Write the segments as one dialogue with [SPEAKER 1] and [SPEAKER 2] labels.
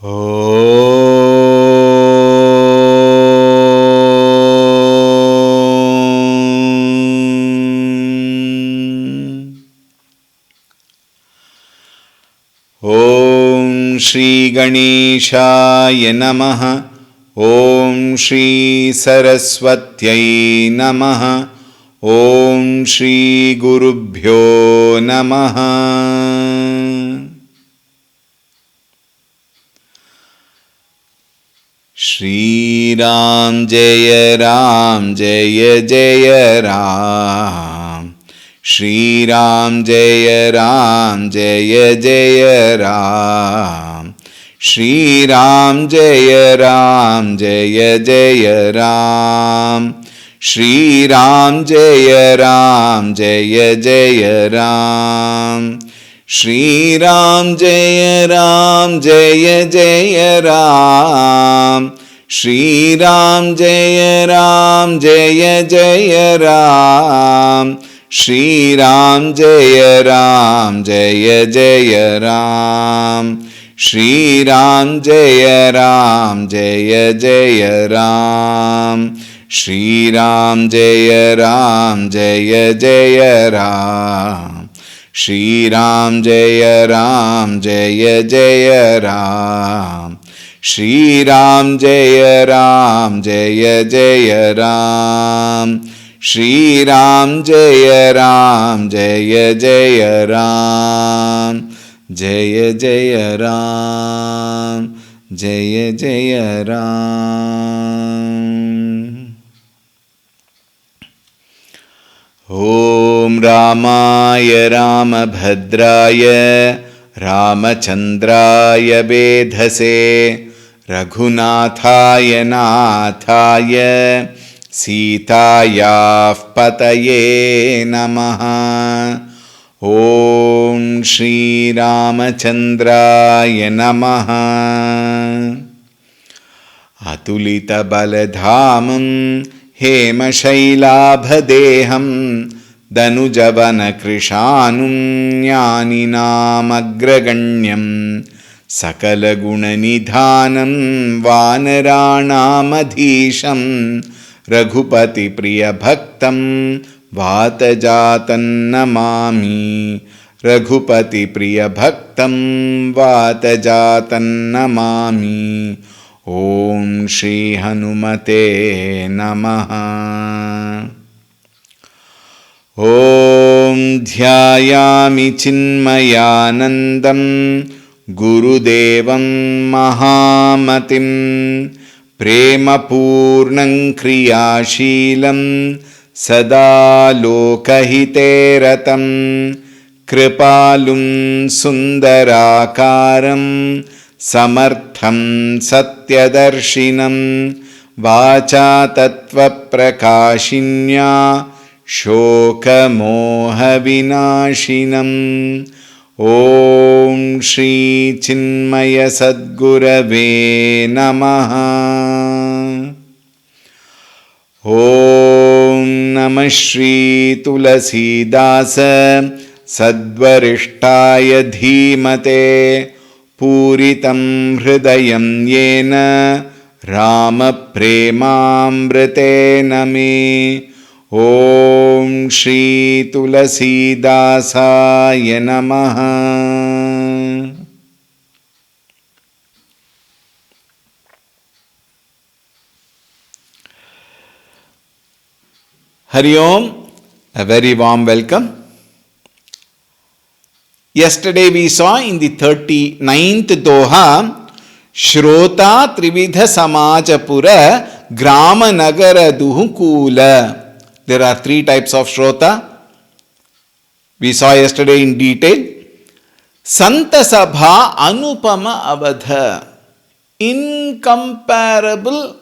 [SPEAKER 1] Om Shri Ganeshaya Namaha. Om Shri Saraswatyai Namaha. Om Shri Gurubhyo Namaha. Shri Ram Jaya Ram Jaya Jaya Ram. Shri Ram Jaya Ram Jaya Jaya Ram. Shri Ram Jaya Ram Jaya Jaya Ram. Shri Ram Jaya Ram Jaya Jaya Ram. Shri Ram Jaya Ram Jaya Jaya Ram. Shri Ram Jaya Ram Jaya Jaya Ram. Shri Ram Jaya Ram Jaya Jaya Ram. Shri Ram Jaya Ram Jaya Jaya Ram. Shri Ram Jaya Ram Jaya Jaya Ram. Shri Ram Jaya Ram Jaya Jaya Ram. Shri Ram Jaya Ram Jaya Jaya Ram. Shri Ram Jaya Ram Jaya Jaya Ram. Jaya Jaya Ram Jaya Jaya Ram. Om Ramaya Ramabhadraya Ramachandraya Vedhase Raghunathaya Nathaya Sitaya Pataye Namaha. Om Shri Ramachandraya Namaha. Atulita Baladhamam Hema Shailabhadeham Danujavana Krishanum Jnaninam Agraganyam Sakala Gunanidhanam Vanaranam Adhisham Raghupati Priya Bhaktam Vatajatan Namami. Raghupati Priya Bhaktam Vatajatan Namami. Om Shri Hanumate Namaha. Om Dhyayami Chinmayanandam Gurudevam Mahamatim Prema Purnam Kriyashilam Sada Lokahite Ratam Kripalum Sundarakaram Samartham Satyadarshinam Vacha Tattva Prakashinya Shoka Moha Vinashinam. Om Shri Chinmaya Sadgurave Namaha. Om Namah Shri Tulsi Dasa Sadvarishtaya Dhimate Puritam Hridayam Yena Rama Premamrite Name. Om Shri Tulsi Dasaya Namaha. Hari Om, a very warm welcome. Yesterday we saw in the 39th Doha, Shrota Trividha Samajapura Grama Nagara Duhukula. There are three types of Shrota. We saw yesterday in detail. Santa Sabha Anupama Avadha. Incomparable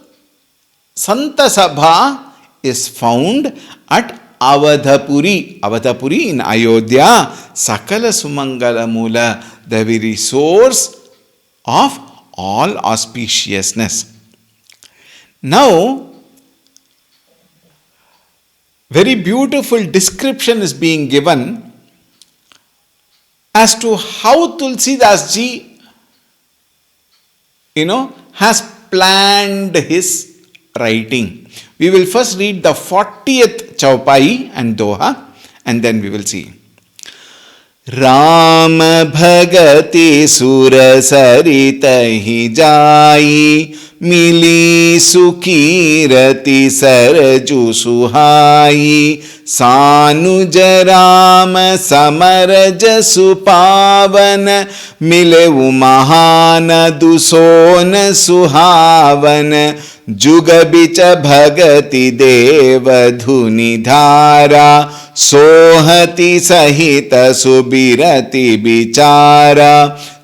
[SPEAKER 1] Santa Sabha is found at Avadhapuri. Avadhapuri in Ayodhya. Sakala Sumangala Mula, the very source of all auspiciousness. Now, very beautiful description is being given as to how Tulsidas ji has planned his writing. We will first read the 40th Chaupai and Doha, and then we will see. Ram भगति सुर सरित ही जाई, मिली सुकीरति सरजु सुहाई, सानुज Ram summer जसु पावन, मिले महान दुसोन सुहावन, जुग बिच भगति देव धुनि धारा, सोहति सहित सुबिरति बिचारा,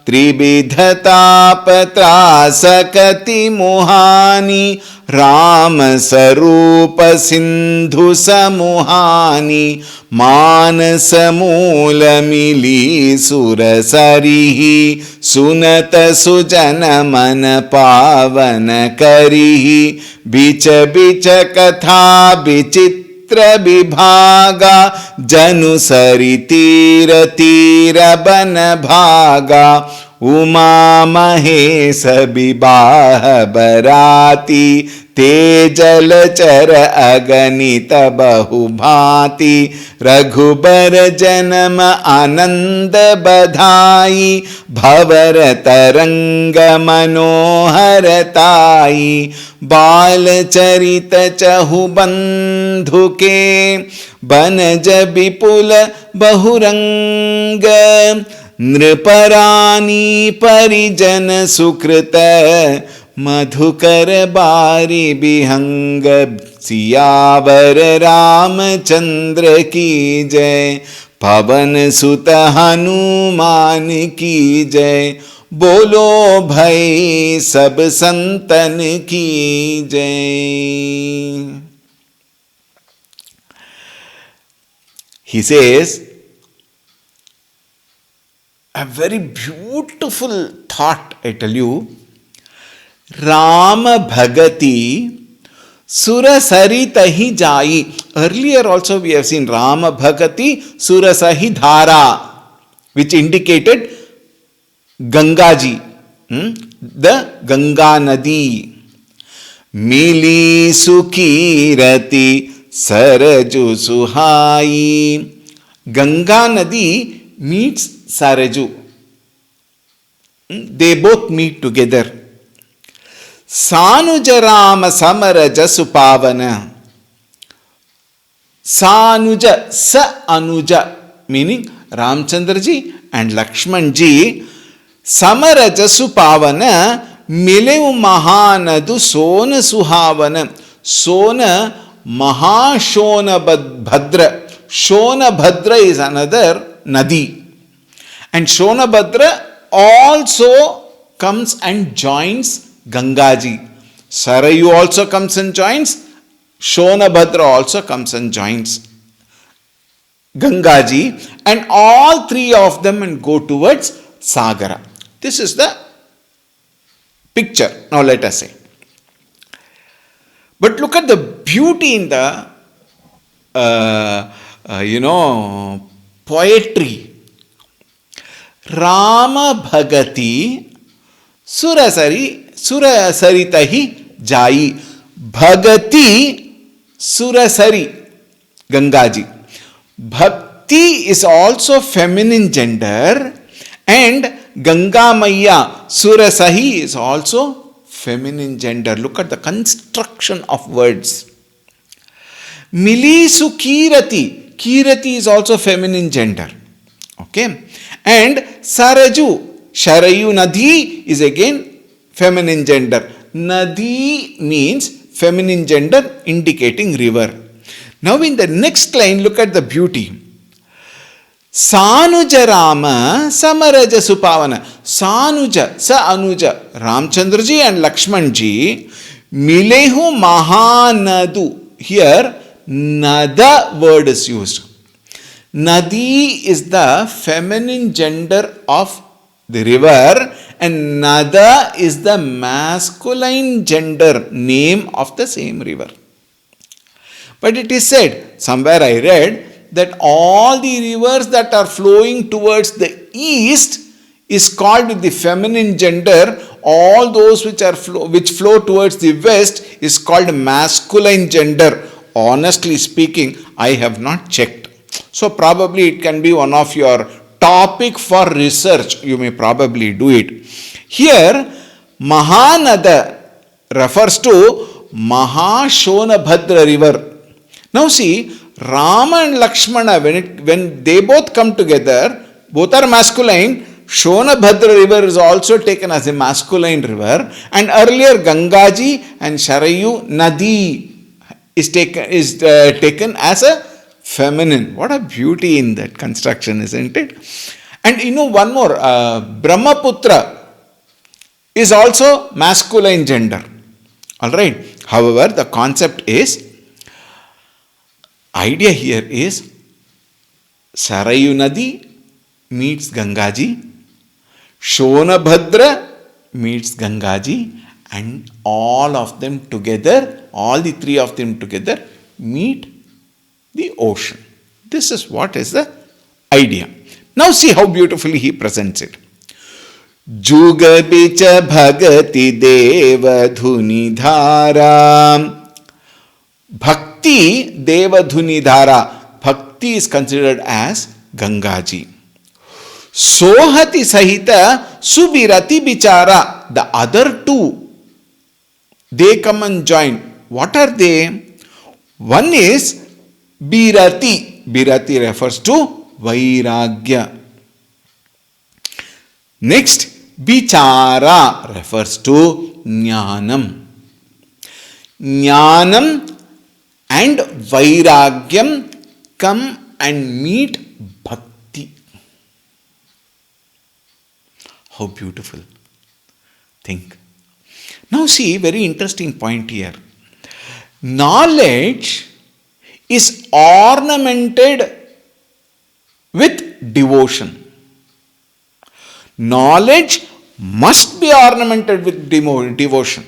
[SPEAKER 1] त्रिविधताप त्रासकति मुहानी, राम स्वरूप सिंधु समुहानी, मानस मूल मिली सुर सरिहि, सुनत सुजन मन पावन करिहि, बिच बिच कथा विचित्र विभागा, जनु सरि तीर तीर बन भागा, उमा महेश विवाह बराती, तेजल चर अगणित बहु भांति, रघुबर जन्म आनंद बधाई, भवर तरंग मनोहर ताई, बाल चरित चहु बंधु के, बनज विपुल बहुरंग, नृपरानी परिजन सुकृत, मधुकर बारी बिहंग, सियावर रामचंद्र की जय, पवन सुत हनुमान की जय, बोलो भाई सब संतन की जय. He says, a very beautiful thought, I tell you. Rama Bhagati Surasaritahi Jai. Earlier also we have seen Rama Bhagati Surasahi Dhara, which indicated Gangaji, the Ganga Nadi. Mili Sukirati Saraju Suhai. Ganga Nadi meets Saraju. They both meet together. Sanuja Rama Samara Jasu Pavana. Sanuja, Sa Anuja, meaning Ramchandra ji and Lakshman ji, Samara Jasu Pavana, Mileu Mahanadu Sona Suhavana. Sona Mahashona Bhadra. Shona Bhadra is another Nadi. And Shona Bhadra also comes and joins Gangaji. Sarayu also comes and joins. Shona Bhadra also comes and joins Gangaji. And all three of them go towards Sagara. This is the picture. Now let us say. But look at the beauty in the, poetry. Rama Bhagati Surasaritahi Jai. Bhagati Surasari, Gangaji. Bhakti is also feminine gender, and Ganga Maya Surasahi is also feminine gender. Look at the construction of words. Milisu Kirati. Kirati is also feminine gender. Okay. And Saraju, Sharayu Nadi is again feminine gender. Nadi means feminine gender indicating river. Now in the next line, look at the beauty. Sanuja Rama Samaraja Supavana. Sanuja, Sa Anuja, Ramchandraji and Lakshmanji, Milehu Mahanadu. Here, Nada word is used. Nadi is the feminine gender of the river, and Nada is the masculine gender name of the same river. But it is said, somewhere I read, that all the rivers that are flowing towards the east is called with the feminine gender, all those which flow towards the west is called masculine gender. Honestly speaking, I have not checked. So probably it can be one of your topic for research. You may probably do it. Here, Mahanada refers to Mahashonabhadra river. Now see, Rama and Lakshmana, when they both come together, both are masculine. Shonabhadra river is also taken as a masculine river, and earlier Gangaji and Sharayu Nadi is taken as a feminine. What a beauty in that construction, isn't it? And one more, Brahmaputra is also masculine gender. Alright. However, the concept is, idea here is Sarayu Nadi meets Gangaji, Shonabhadra meets Gangaji, and all of them together, all the three of them together meet the ocean. This is what is the idea. Now see how beautifully he presents it. Juga bicha bhagati deva dhuni dhara. Bhakti deva dhuni dhara. Bhakti is considered as Gangaji. Sohati sahita subirati bichara. The other two, they come and join. What are they? One is Birati. Birati refers to Vairagya. Next, Bichara refers to Jnanam. Jnanam and Vairagyam come and meet Bhakti. How beautiful. Think. Now see, very interesting point here. Knowledge is ornamented with devotion. Knowledge must be ornamented with devotion.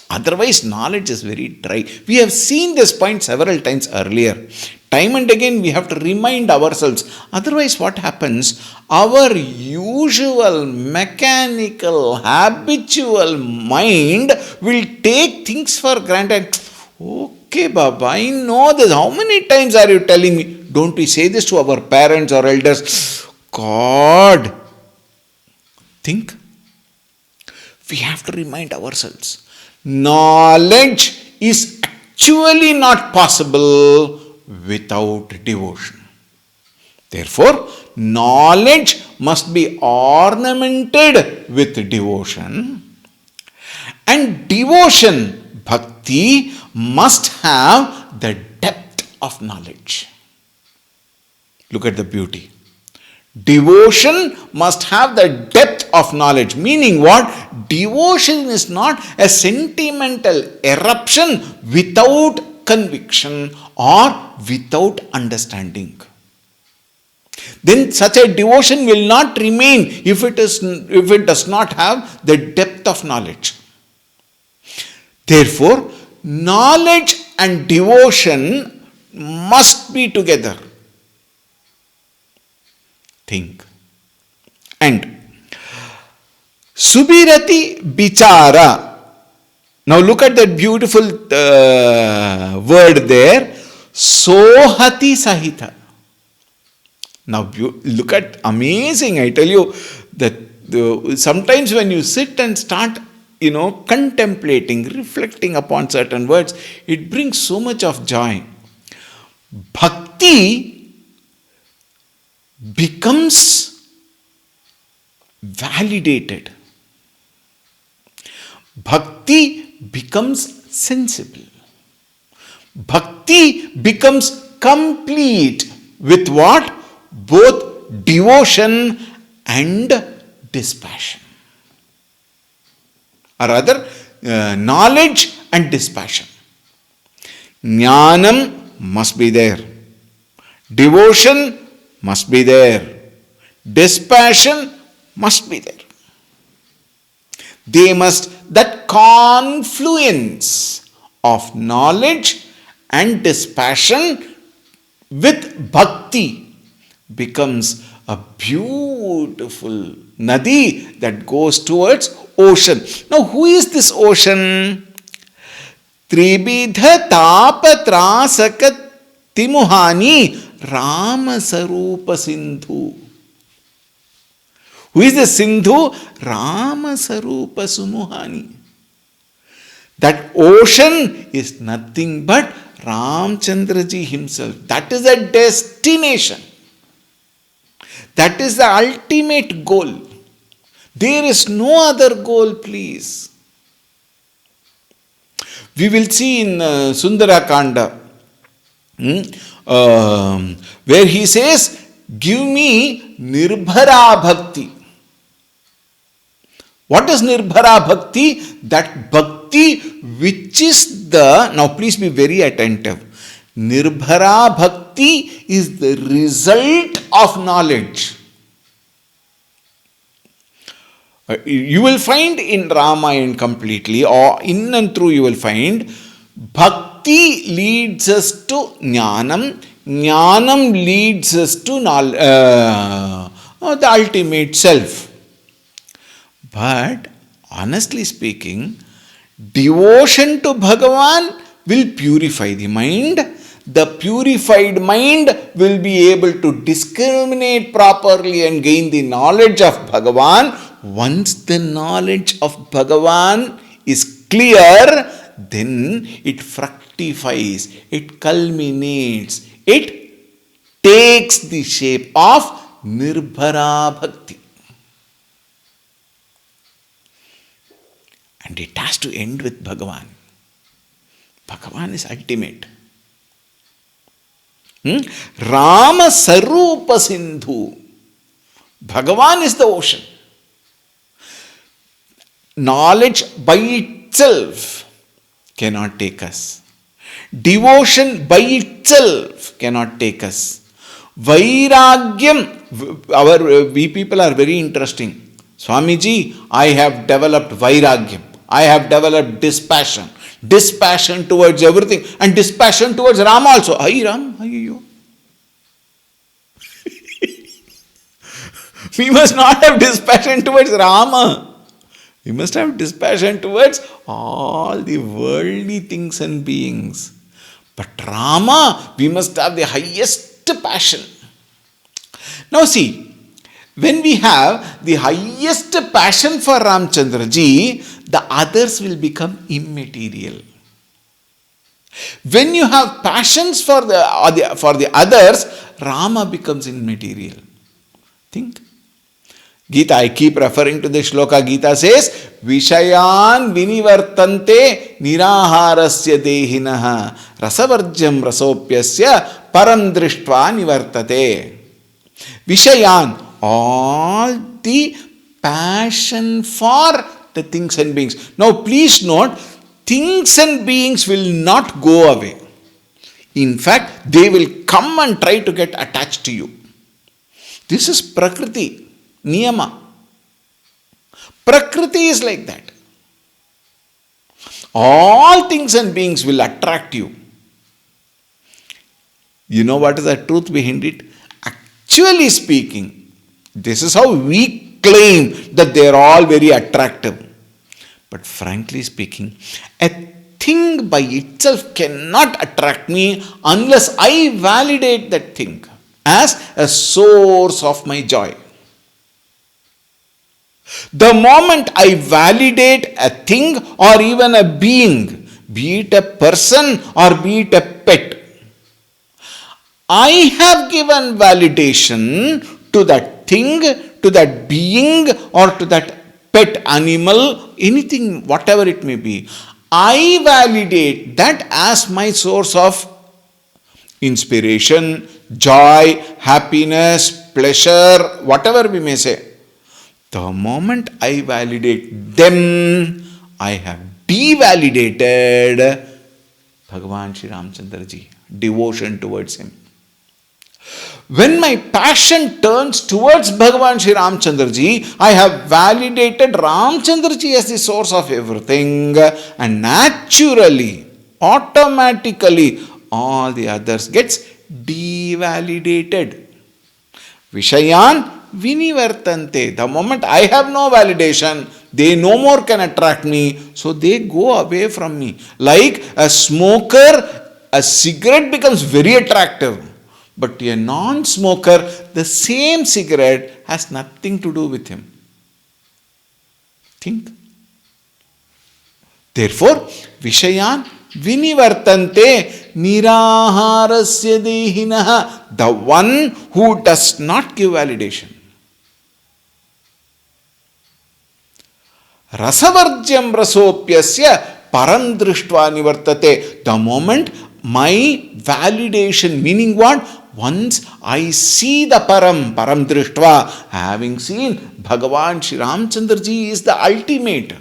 [SPEAKER 1] Otherwise, knowledge is very dry. We have seen this point several times earlier. Time and again, we have to remind ourselves. Otherwise, what happens? Our usual, mechanical, habitual mind will take things for granted. Okay, Baba, I know this. How many times are you telling me? Don't we say this to our parents or elders? God, think. We have to remind ourselves. Knowledge is actually not possible without devotion. Therefore, knowledge must be ornamented with devotion. And devotion, bhakti, must have the depth of knowledge. Look at the beauty. Devotion must have the depth of knowledge. Meaning what? Devotion is not a sentimental eruption without conviction or without understanding. Then such a devotion will not remain if it does not have the depth of knowledge. Therefore, knowledge and devotion must be together. Think. And Subirati Bichara. Now look at that beautiful word there. Sohati Sahita. Now look at, amazing, I tell you, that sometimes when you sit and start, contemplating, reflecting upon certain words, it brings so much of joy. Bhakti becomes validated. Bhakti becomes sensible. Bhakti becomes complete with what? Both devotion and dispassion. Or rather, knowledge and dispassion. Jnanam must be there. Devotion must be there. Dispassion must be there. That confluence of knowledge and dispassion with bhakti becomes a beautiful nadi that goes towards ocean. Now, who is this ocean? Tribidha tapa trasaka timuhani Rama Sarupa Sindhu. Who is the Sindhu? Rama Sarupa Sumuhani. That ocean is nothing but Ramchandraji himself. That is the destination. That is the ultimate goal. There is no other goal, please. We will see in Sundarakanda, where he says, give me Nirbhara Bhakti. What is Nirbhara Bhakti? That Bhakti which is now please be very attentive. Nirbhara Bhakti is the result of knowledge. You will find in Ramayana completely, or in and through you will find, Bhakti leads us to Jnanam, Jnanam leads us to the ultimate self. But honestly speaking, devotion to Bhagavan will purify the mind. The purified mind will be able to discriminate properly and gain the knowledge of Bhagavan. Once the knowledge of Bhagavan is clear, then it fructifies, it culminates, it takes the shape of Nirbhara Bhakti. And it has to end with Bhagavan. Bhagavan is ultimate. Rama Sarupa Sindhu. Bhagavan is the ocean. Knowledge by itself cannot take us. Devotion by itself cannot take us. Vairagyam, we people are very interesting. Swamiji, I have developed vairagyam. I have developed dispassion. Dispassion towards everything. And dispassion towards Ram also. Hai Ram, hai you. We must not have dispassion towards Rama. We must have dispassion towards all the worldly things and beings. But Rama, we must have the highest passion. Now see, when we have the highest passion for Ramchandraji, the others will become immaterial. When you have passions for the others, Rama becomes immaterial. Think. Gita, I keep referring to the shloka. Gita says, Vishayan vinivartante niraharasya dehinaha rasavarjam rasopyasya param drishtva nivartate. Vishayan, all the passion for the things and beings. Now please note, things and beings will not go away. In fact, they will come and try to get attached to you. This is Prakriti. Niyama. Prakriti is like that. All things and beings will attract you. You know what is the truth behind it? Actually speaking, this is how we claim that they are all very attractive. But frankly speaking, a thing by itself cannot attract me unless I validate that thing as a source of my joy. The moment I validate a thing or even a being, be it a person or be it a pet, I have given validation to that thing, to that being or to that pet animal, anything, whatever it may be. I validate that as my source of inspiration, joy, happiness, pleasure, whatever we may say. The moment I validate them, I have devalidated Bhagavan Shri Ramchandraji, devotion towards him. When my passion turns towards Bhagavan Shri Ramchandraji, I have validated Ramchandraji as the source of everything, and naturally, automatically, all the others gets devalidated. Vishayan vinivartante. The moment I have no validation, they no more can attract me, so they go away from me. Like a smoker, a cigarette becomes very attractive. But to a non-smoker, the same cigarette has nothing to do with him. Think. Therefore, Vishayan vinivartante niraharasya dehinaha, the one who does not give validation. Rasavarjyam rasopyasya param drishtva nivartate. The moment my validation, meaning what? Once I see the param drishtva, having seen Bhagavan Shri Ramchandraji is the ultimate.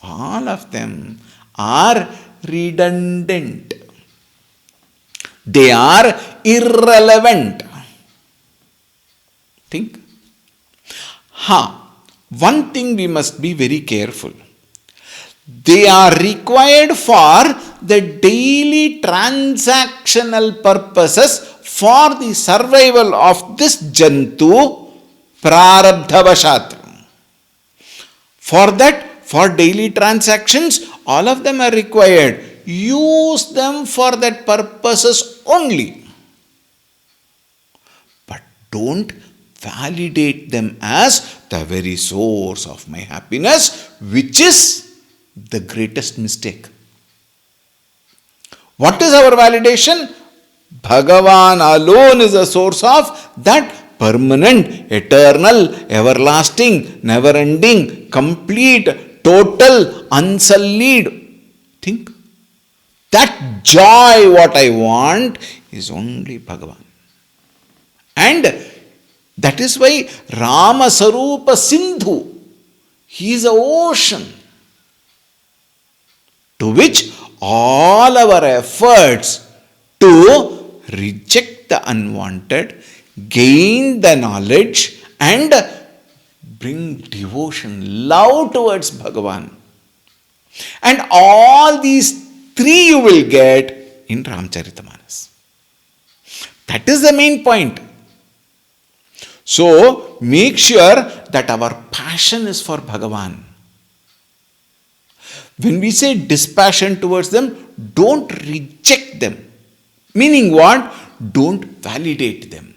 [SPEAKER 1] All of them are redundant. They are irrelevant. Think. One thing we must be very careful. They are required for the daily transactional purposes for the survival of this jantu prarabdhavashat. For that, for daily transactions, all of them are required. Use them for that purposes only. But don't validate them as the very source of my happiness, which is the greatest mistake. What is our validation? Bhagavan alone is the source of that permanent, eternal, everlasting, never-ending, complete, total, unsullied. Think. That joy, what I want, is only Bhagavan. And that is why Rama Sarupa Sindhu, he is an ocean to which all our efforts to reject the unwanted, gain the knowledge, and bring devotion, love towards Bhagavan. And all these three you will get in Ramcharitamanas. That is the main point. So, make sure that our passion is for Bhagavan. When we say dispassion towards them, don't reject them. Meaning what? Don't validate them.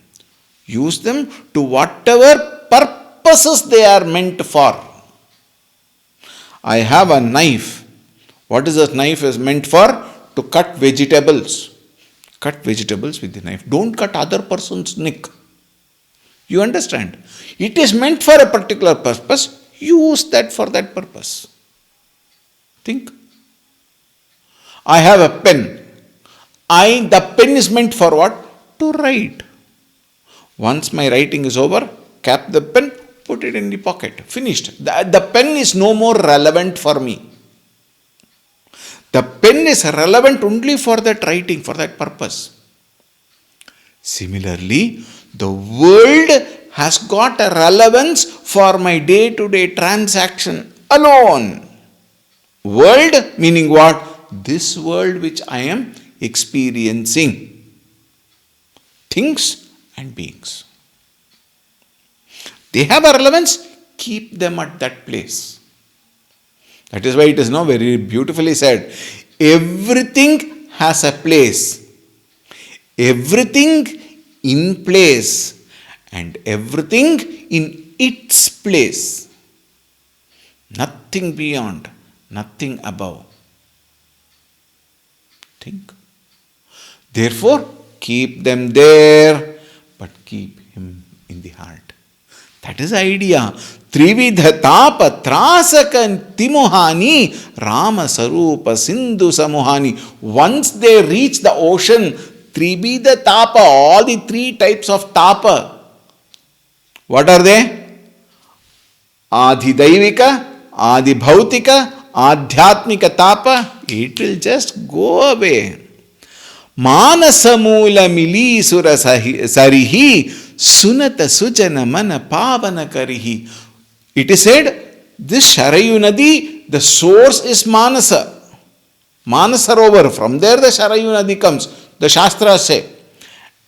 [SPEAKER 1] Use them to whatever purposes they are meant for. I have a knife. What is a knife is meant for? To cut vegetables. Cut vegetables with the knife. Don't cut other person's neck. You understand? It is meant for a particular purpose. Use that for that purpose. Think. I have a pen. The pen is meant for what? To write. Once my writing is over, cap the pen, put it in the pocket. Finished. The pen is no more relevant for me. The pen is relevant only for that writing, for that purpose. Similarly, the world has got a relevance for my day-to-day transaction alone. World meaning what? This world which I am experiencing. Things and beings. They have a relevance, keep them at that place. That is why it is now very beautifully said. Everything has a place. Everything in place. And everything in its place. Nothing beyond. Nothing above. Think. Therefore, keep them there, but keep him in the heart. That is the idea. Trividha tapa trasaka timohani Rama Sarupa Sindhu Samuhani. Once they reach the ocean, Trividha tapa, all the three types of tapa. What are they? Adi Daivika, Adi Bhautika, Adhyatmika tapa. It will just go away. Manasamula mili sura sarihi sunata sujana mana pavana karihi. It is said, this Sharayu Nadi, the source is Manasa. Manasarovar, from there the Sharayu Nadi comes. The Shastras say.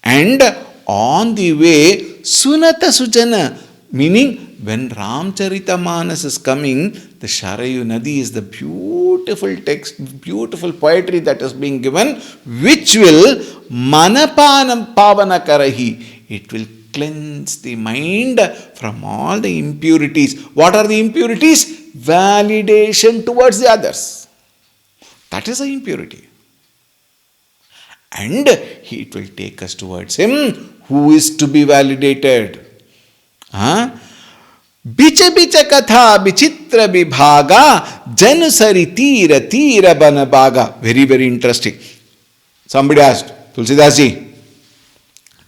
[SPEAKER 1] And on the way, Sunata Sujana, meaning when Ramcharita is coming, the Sharayu Nadi is the beautiful text, beautiful poetry that is being given, which will Manapanam Pavana Karahi. It will cleanse the mind from all the impurities. What are the impurities? Validation towards the others. That is the impurity. And it will take us towards Him who is to be validated. Bicha bicha katha bichitra vibhaga janusari tira tira banabaga. Very, very interesting. Somebody asked, Tulsi Dasi,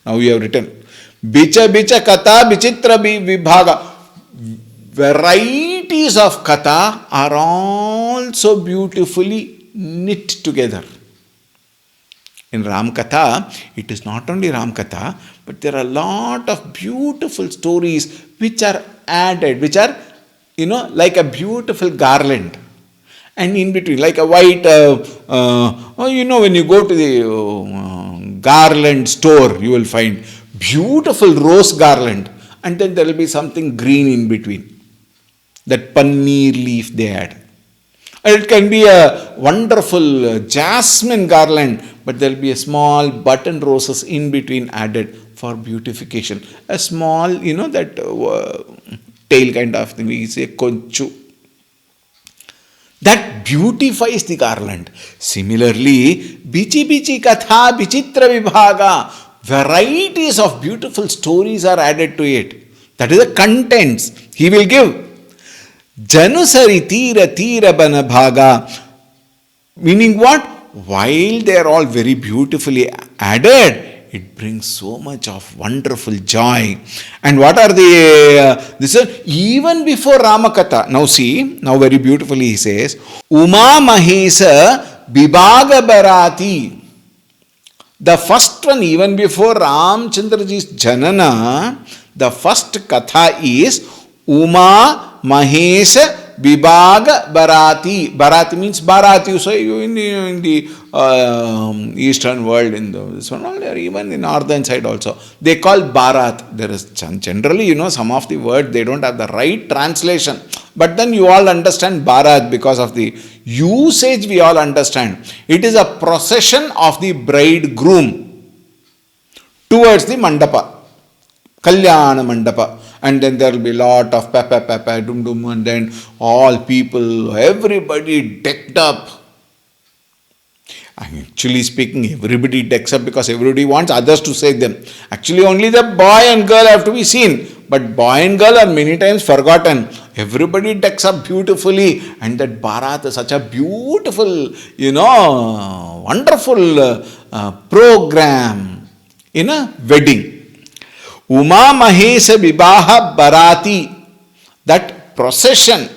[SPEAKER 1] now you have written, Bicha bicha katha bichitra vibhaga. Varieties of katha are also beautifully knit together. In Ram Katha, it is not only Ram Katha, but there are a lot of beautiful stories which are added, which are, like a beautiful garland. And in between, like a white, when you go to the garland store, you will find beautiful rose garland. And then there will be something green in between. That paneer leaf they add. And it can be a wonderful jasmine garland, but there will be a small button roses in between added for beautification. A small, that tail kind of thing, we say konchu. That beautifies the garland. Similarly, bichi bichi katha bichitra vibhaga. Varieties of beautiful stories are added to it. That is the contents He will give. Janusari tira tira banabhaga. Meaning what? While they are all very beautifully added, it brings so much of wonderful joy. And what are the, this is even before Ramakatha. Now see, now very beautifully he says, Uma Mahesa Vibhaga Bharati. The first one, even before Ramchandraji's Janana, the first katha is Uma Mahesa Vibhaga Bharati. Bharati means Bharati. You say in the eastern world, in this one, or even in the northern side also, they call Bharat. There is generally, some of the words they don't have the right translation. But then you all understand Bharat because of the usage. We all understand. It is a procession of the bridegroom towards the mandapa, Kalyana mandapa. And then there will be a lot of papa, dum dum, and then all people, everybody decked up. Actually speaking, everybody decks up because everybody wants others to say them. Actually, only the boy and girl have to be seen. But boy and girl are many times forgotten. Everybody decks up beautifully. And that Bharat is such a beautiful, wonderful program in a wedding. Uma Mahesa Vibaha Bharati, that procession,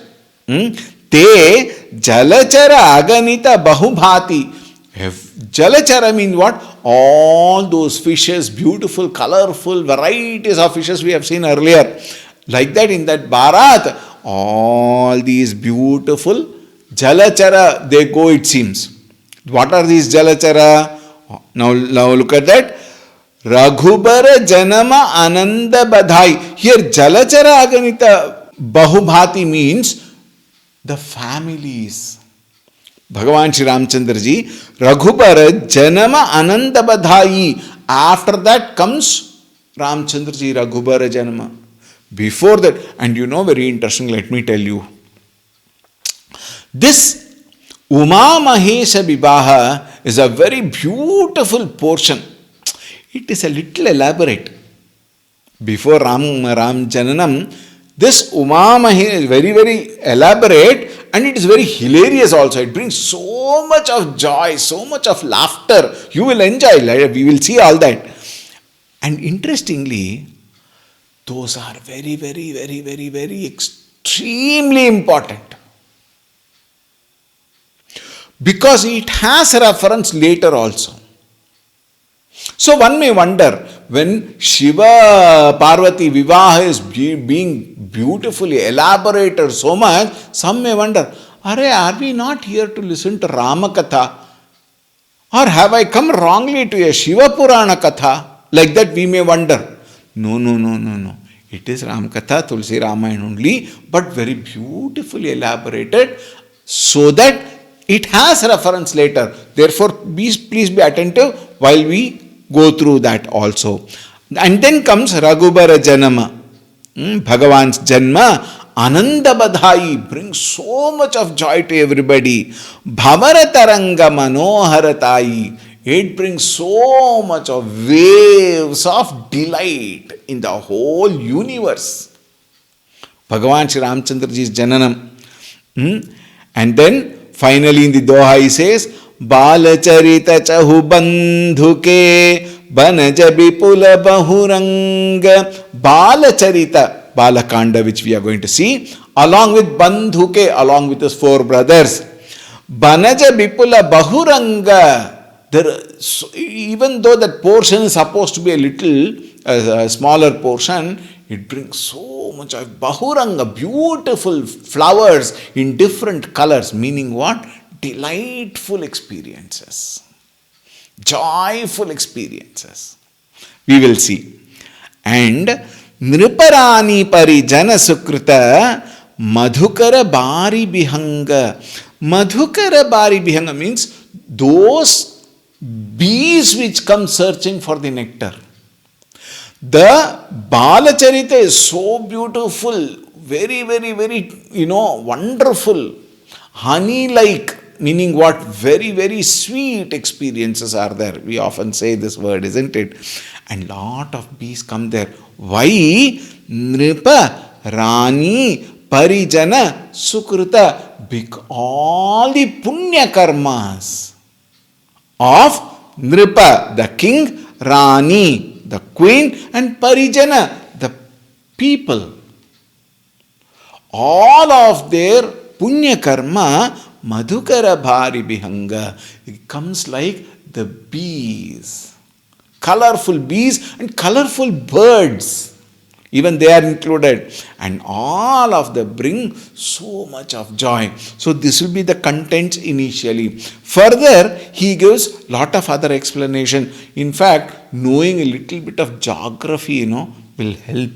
[SPEAKER 1] te Jalachara Aganita Bahubhati. Jalachara means what? All those fishes, beautiful, colorful varieties of fishes we have seen earlier. Like that in that Bharat, all these beautiful Jalachara, they go, it seems. What are these Jalachara? Now look at that. Raghubara Janama Ananda Badhai. Here Jalachara Aganita Bahubhati means the families. Bhagavan Shri Ramchandraji, Raghubara Janama Ananda Badhai. After that comes Ramchandraji Raghubara Janama. Before that, and very interesting, let me tell you. This Uma Mahesa Vibaha is a very beautiful portion. It is a little elaborate. Before Ram Jananam, this Uma Mahesa is very, very elaborate, and it is very hilarious also. It brings so much of joy, so much of laughter. You will enjoy, we will see all that. And interestingly, those are very, very, very, very, very extremely important. Because it has reference later also. So one may wonder, when Shiva Parvati Vivaha is being beautifully elaborated so much, some may wonder, are we not here to listen to Ramakatha? Or have I come wrongly to a Shiva Purana Katha? Like that we may wonder. No, no, no, no, no. It is Ramakatha, Tulsi Ramayana only, but very beautifully elaborated so that it has reference later. Therefore, please be attentive while we go through that also. And then comes Raghubara Janama. Bhagavan's Janma, Ananda Badhai, brings so much of joy to everybody. Bhavarataranga Manoharatai, it brings so much of waves of delight in the whole universe. Bhagavan Shri Ramchandraji's Jananam. And then finally in the Doha he says, Balacharita chahu bandhuke banaja bipula bahuranga. Balacharita, Balakanda, which we are going to see, along with Bandhuke, along with his four brothers. Banaja bipula bahuranga. Even though that portion is supposed to be a little smaller portion, it brings so much of bahuranga, beautiful flowers in different colors, meaning what? Delightful experiences, joyful experiences. We will see. And Nriparani Parijana Sukruta Madhukara Bari Bihanga. Madhukara Bari Bihanga means those bees which come searching for the nectar. The Balacharita is so beautiful, very, very, very, wonderful, honey-like, meaning what? Very, very sweet experiences are there. We often say this word, isn't it? And lot of bees come there. Why? Nripa, Rani, Parijana, Sukruta, because all the punya karmas of Nripa, the king, Rani, the queen, and Parijana, the people. All of their punya karma, Madhukara Bhari Bihanga, it comes like the bees. Colorful bees and colorful birds. Even they are included. And all of them bring so much of joy. So this will be the contents initially. Further, he gives lot of other explanation. In fact, knowing a little bit of geography, will help.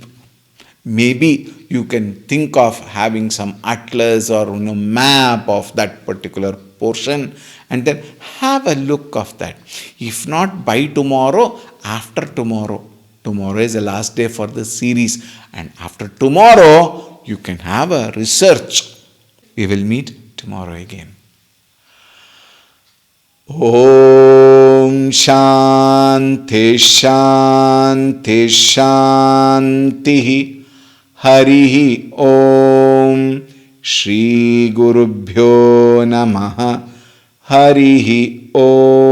[SPEAKER 1] Maybe you can think of having some atlas or map of that particular portion and then have a look of that. If not by tomorrow, after tomorrow. Tomorrow is the last day for the series, and after tomorrow you can have a research. We will meet tomorrow again. Om Shanti Shanti Shanti Harihi Om Shri Gurubhyo Namaha Harihi Om